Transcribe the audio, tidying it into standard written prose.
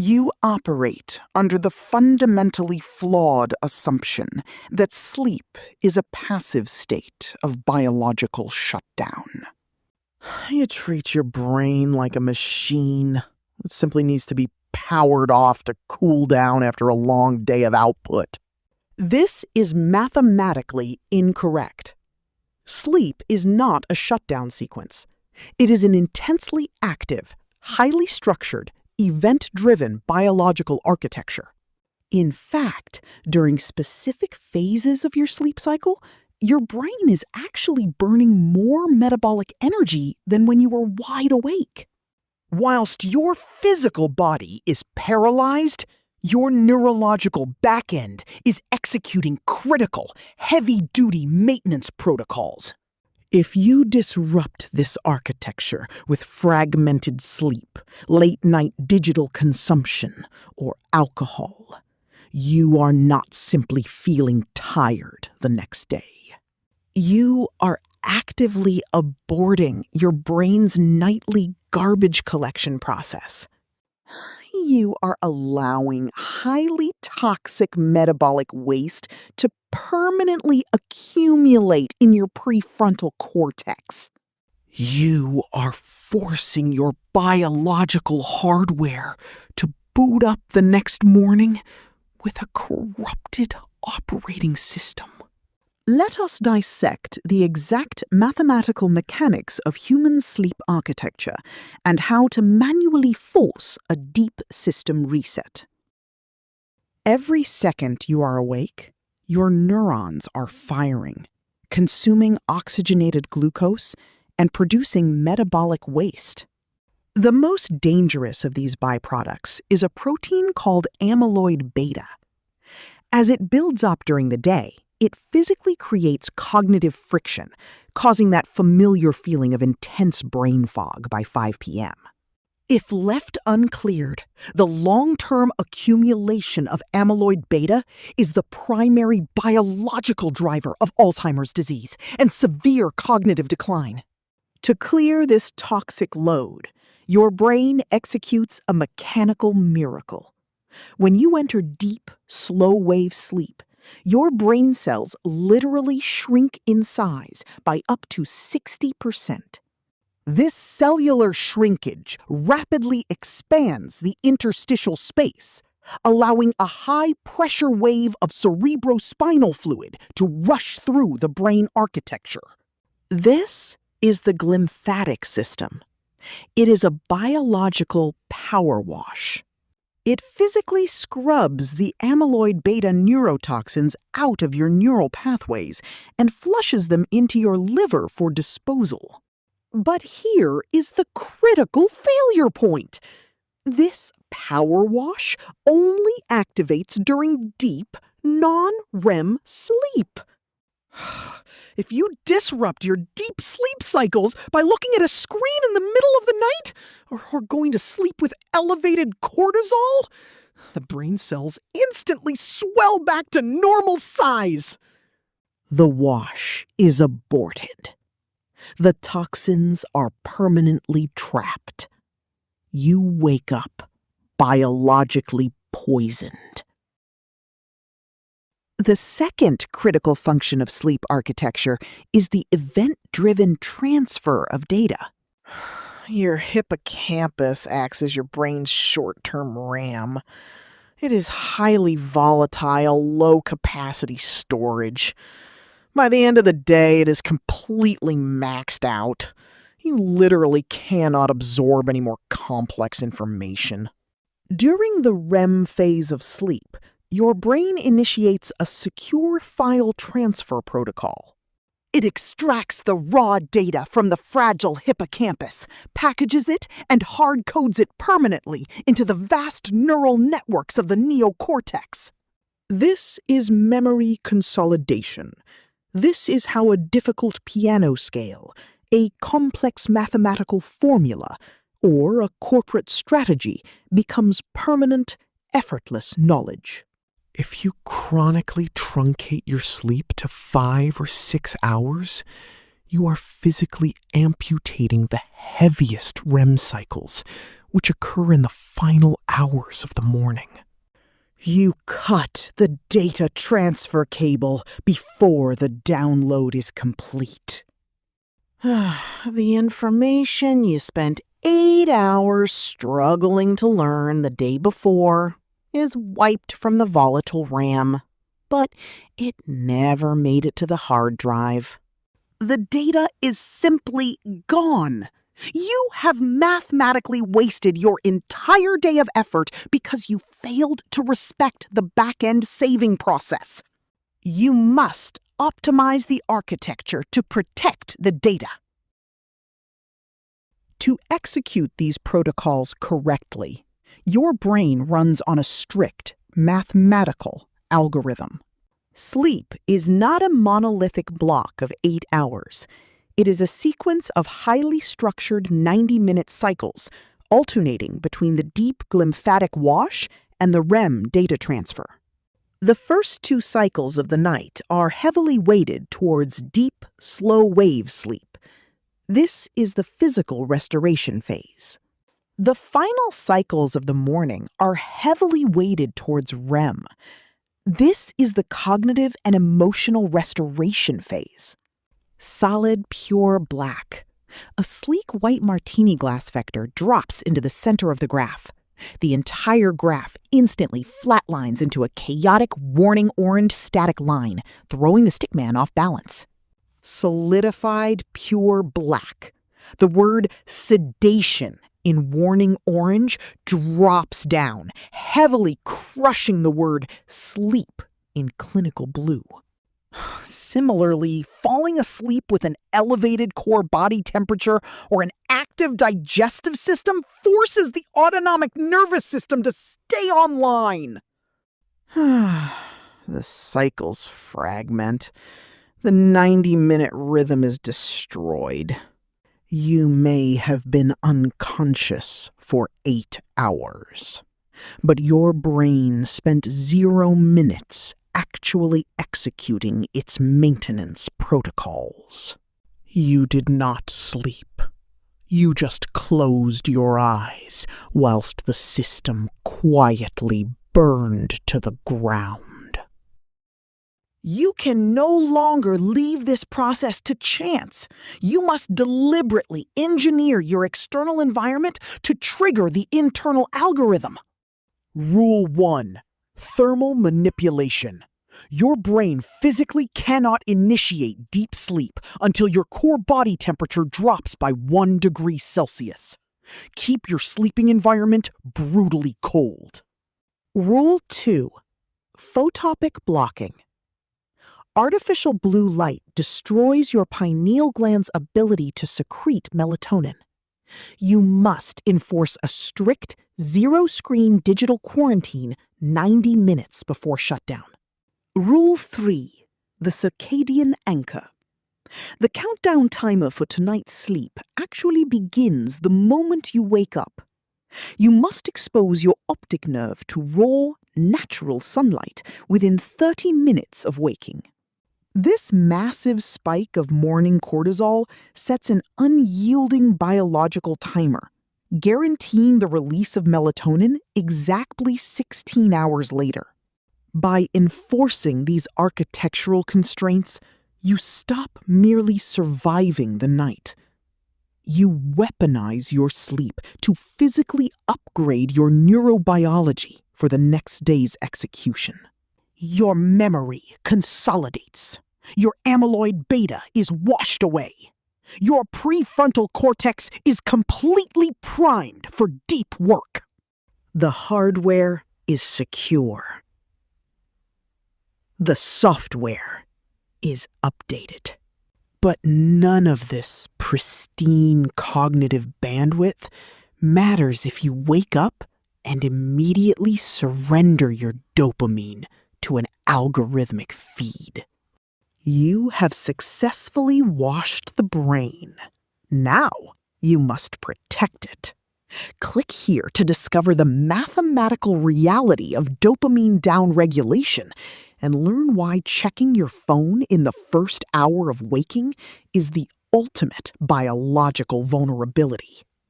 You operate under the fundamentally flawed assumption that sleep is a passive state of biological shutdown. You treat your brain like a machine. It simply needs to be powered off to cool down after a long day of output. This is mathematically incorrect. Sleep is not a shutdown sequence. It is an intensely active, highly structured, event-driven biological architecture. In fact, during specific phases of your sleep cycle, your brain is actually burning more metabolic energy than when you were wide awake. Whilst your physical body is paralyzed, your neurological backend is executing critical, heavy-duty maintenance protocols. If you disrupt this architecture with fragmented sleep, late-night digital consumption, or alcohol, you are not simply feeling tired the next day. You are actively aborting your brain's nightly garbage collection process. You are allowing highly toxic metabolic waste to permanently accumulate in your prefrontal cortex. You are forcing your biological hardware to boot up the next morning with a corrupted operating system. Let us dissect the exact mathematical mechanics of human sleep architecture and how to manually force a deep system reset. Every second you are awake, your neurons are firing, consuming oxygenated glucose and producing metabolic waste. The most dangerous of these byproducts is a protein called amyloid beta. As it builds up during the day, it physically creates cognitive friction, causing that familiar feeling of intense brain fog by 5 p.m. If left uncleared, the long-term accumulation of amyloid beta is the primary biological driver of Alzheimer's disease and severe cognitive decline. To clear this toxic load, your brain executes a mechanical miracle. When you enter deep, slow-wave sleep, your brain cells literally shrink in size by up to 60%. This cellular shrinkage rapidly expands the interstitial space, allowing a high-pressure wave of cerebrospinal fluid to rush through the brain architecture. This is the glymphatic system. It is a biological power wash. It physically scrubs the amyloid beta neurotoxins out of your neural pathways and flushes them into your liver for disposal. But here is the critical failure point. This power wash only activates during deep, non-REM sleep. If you disrupt your deep sleep cycles by looking at a screen in the middle of the night or going to sleep with elevated cortisol, the brain cells instantly swell back to normal size. The wash is aborted. The toxins are permanently trapped. You wake up biologically poisoned. The second critical function of sleep architecture is the event-driven transfer of data. Your hippocampus acts as your brain's short-term RAM. It is highly volatile, low-capacity storage. By the end of the day, it is completely maxed out. You literally cannot absorb any more complex information. During the REM phase of sleep, your brain initiates a secure file transfer protocol. It extracts the raw data from the fragile hippocampus, packages it, and hard-codes it permanently into the vast neural networks of the neocortex. This is memory consolidation. This is how a difficult piano scale, a complex mathematical formula, or a corporate strategy becomes permanent, effortless knowledge. If you chronically truncate your sleep to 5 or 6 hours, you are physically amputating the heaviest REM cycles, which occur in the final hours of the morning. You cut the data transfer cable before the download is complete. The information you spent 8 hours struggling to learn the day before is wiped from the volatile RAM, but it never made it to the hard drive. The data is simply gone. You have mathematically wasted your entire day of effort because you failed to respect the back-end saving process. You must optimize the architecture to protect the data. To execute these protocols correctly, your brain runs on a strict mathematical algorithm. Sleep is not a monolithic block of 8 hours. It is a sequence of highly structured 90-minute cycles, alternating between the deep glymphatic wash and the REM data transfer. The first 2 cycles of the night are heavily weighted towards deep, slow-wave sleep. This is the physical restoration phase. The final cycles of the morning are heavily weighted towards REM. This is the cognitive and emotional restoration phase. Solid, pure black. A sleek white martini glass vector drops into the center of the graph. The entire graph instantly flatlines into a chaotic, warning orange static line, throwing the stickman off balance. Solidified, pure black. The word sedation in warning orange drops down, heavily crushing the word sleep in clinical blue. Similarly, falling asleep with an elevated core body temperature or an active digestive system forces the autonomic nervous system to stay online. The cycles fragment. The 90-minute rhythm is destroyed. You may have been unconscious for 8 hours, but your brain spent 0 minutes actually executing its maintenance protocols. You did not sleep. You just closed your eyes whilst the system quietly burned to the ground. You can no longer leave this process to chance. You must deliberately engineer your external environment to trigger the internal algorithm. Rule 1. Thermal manipulation. Your brain physically cannot initiate deep sleep until your core body temperature drops by 1 degree Celsius. Keep your sleeping environment brutally cold. Rule 2. Photopic blocking. Artificial blue light destroys your pineal gland's ability to secrete melatonin. You must enforce a strict, zero-screen digital quarantine 90 minutes before shutdown. Rule 3. The circadian anchor. The countdown timer for tonight's sleep actually begins the moment you wake up. You must expose your optic nerve to raw, natural sunlight within 30 minutes of waking. This massive spike of morning cortisol sets an unyielding biological timer, guaranteeing the release of melatonin exactly 16 hours later. By enforcing these architectural constraints, you stop merely surviving the night. You weaponize your sleep to physically upgrade your neurobiology for the next day's execution. Your memory consolidates. Your amyloid beta is washed away. Your prefrontal cortex is completely primed for deep work. The hardware is secure. The software is updated. But none of this pristine cognitive bandwidth matters if you wake up and immediately surrender your dopamine to an algorithmic feed. You have successfully washed the brain. Now you must protect it. Click here to discover the mathematical reality of dopamine downregulation and learn why checking your phone in the first hour of waking is the ultimate biological vulnerability.